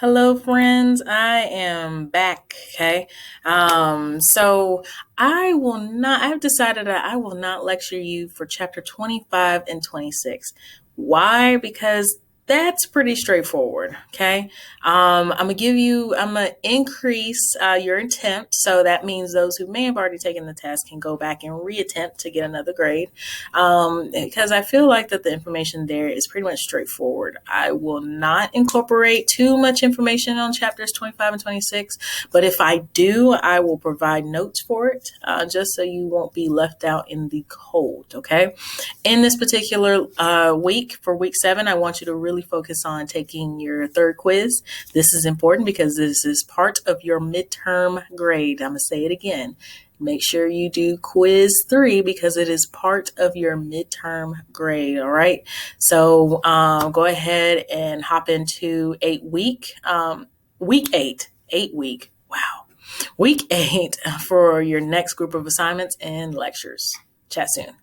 Hello, friends. I am back. Okay. So I've decided that I will not lecture you for chapter 25 and 26. Why? Because that's pretty straightforward. Okay. I'm going to increase your attempt. So that means those who may have already taken the test can go back and reattempt to get another grade. Because I feel like that the information there is pretty much straightforward. I will not incorporate too much information on chapters 25 and 26, but if I do, I will provide notes for it just so you won't be left out in the cold, okay? In this particular week, for week 7, I want you to really focus on taking your third quiz. This is important because this is part of your midterm grade. I'm going to say it again. Make sure you do quiz 3 because it is part of your midterm grade. All right. So go ahead and hop into week 8, 8 week. Wow. Week 8 for your next group of assignments and lectures. Chat soon.